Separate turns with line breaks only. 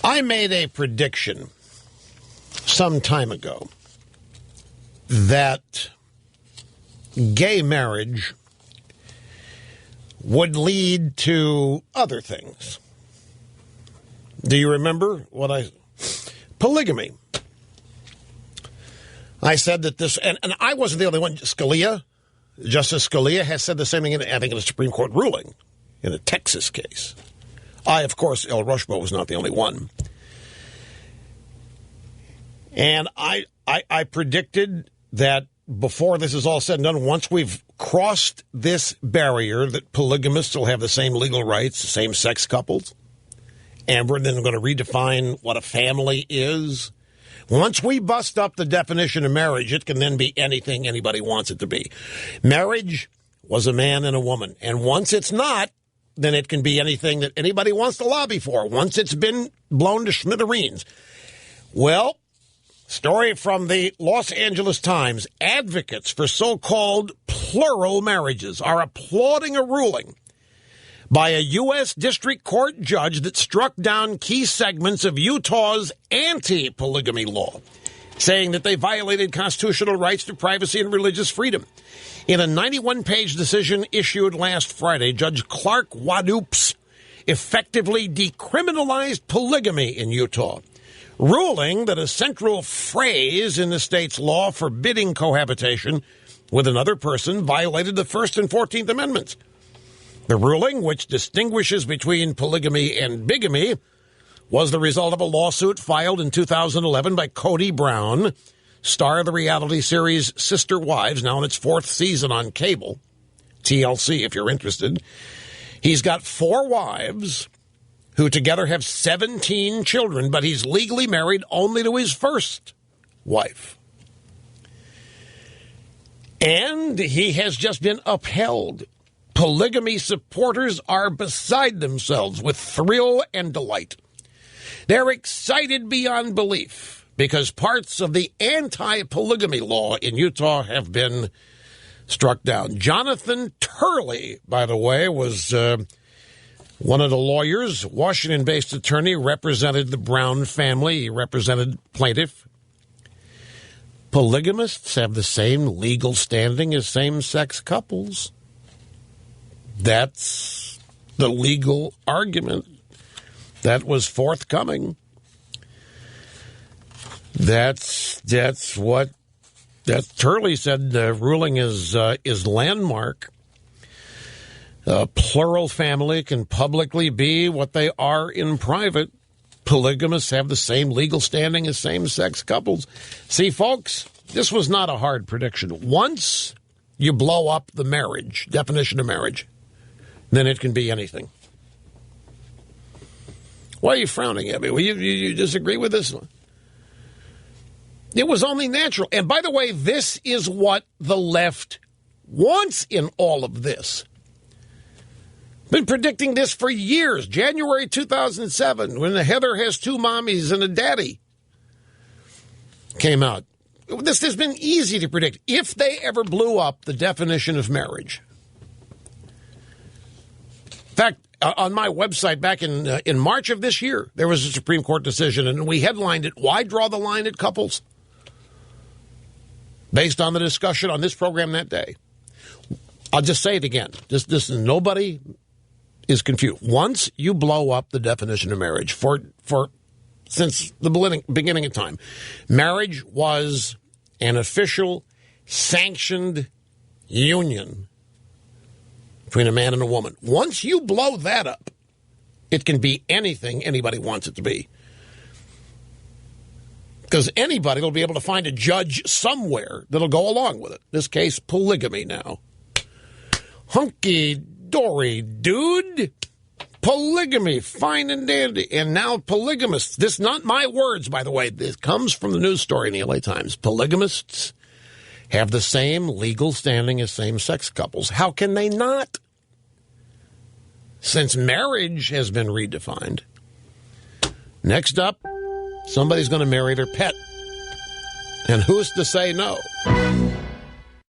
I made a prediction some time ago that gay marriage would lead to other things. Do you remember polygamy? I said that this, and I wasn't the only one. Justice Scalia has said the same thing, I think, in a Supreme Court ruling in a Texas case. Of course, El Rushbo was not the only one. And I predicted that before this is all said and done, once we've crossed this barrier, that polygamists will have the same legal rights, same-sex couples, and we're then going to redefine what a family is. Once we bust up the definition of marriage, it can then be anything anybody wants it to be. Marriage was a man and a woman, and once it's not, then it can be anything that anybody wants to lobby for, once it's been blown to smithereens. Well, story from the Los Angeles Times. Advocates for so-called plural marriages are applauding a ruling by a U.S. District Court judge that struck down key segments of Utah's anti-polygamy law, saying that they violated constitutional rights to privacy and religious freedom. In a 91-page decision issued last Friday, Judge Clark Wadoops effectively decriminalized polygamy in Utah, ruling that a central phrase in the state's law forbidding cohabitation with another person violated the First and 14th Amendments. The ruling, which distinguishes between polygamy and bigamy, was the result of a lawsuit filed in 2011 by Cody Brown, star of the reality series Sister Wives, now in its fourth season on cable, TLC if you're interested. He's got 4 wives who together have 17 children, but he's legally married only to his first wife. And he has just been upheld. Polygamy supporters are beside themselves with thrill and delight. They're excited beyond belief because parts of the anti-polygamy law in Utah have been struck down. Jonathan Turley, by the way, was one of the lawyers, Washington-based attorney, represented the Brown family. He represented plaintiff. Polygamists have the same legal standing as same-sex couples. That's the legal argument that was forthcoming. That's what Turley said. The ruling is landmark. A plural family can publicly be what they are in private. Polygamists have the same legal standing as same-sex couples. See, folks, this was not a hard prediction. Once you blow up the marriage, definition of marriage, then it can be anything. Why are you frowning at me? Well, you disagree with this one? It was only natural. And by the way, this is what the left wants in all of this. Been predicting this for years. January 2007, when the Heather Has Two Mommies and a Daddy came out. This has been easy to predict. If they ever blew up the definition of marriage. In fact, on my website back in March of this year, there was a Supreme Court decision, and we headlined it, "Why Draw the Line at Couples?" Based on the discussion on this program that day. I'll just say it again. This nobody is confused. Once you blow up the definition of marriage, since the beginning of time, marriage was an official, sanctioned union between a man and a woman. Once you blow that up, it can be anything anybody wants it to be. Because anybody will be able to find a judge somewhere that'll go along with it. In this case, polygamy now. Hunky-dory, dude. Polygamy, fine and dandy. And now polygamists, this not my words, by the way. This comes from the news story in the LA Times. Polygamists have the same legal standing as same-sex couples. How can they not? Since marriage has been redefined. Next up, somebody's going to marry their pet. And who's to say no?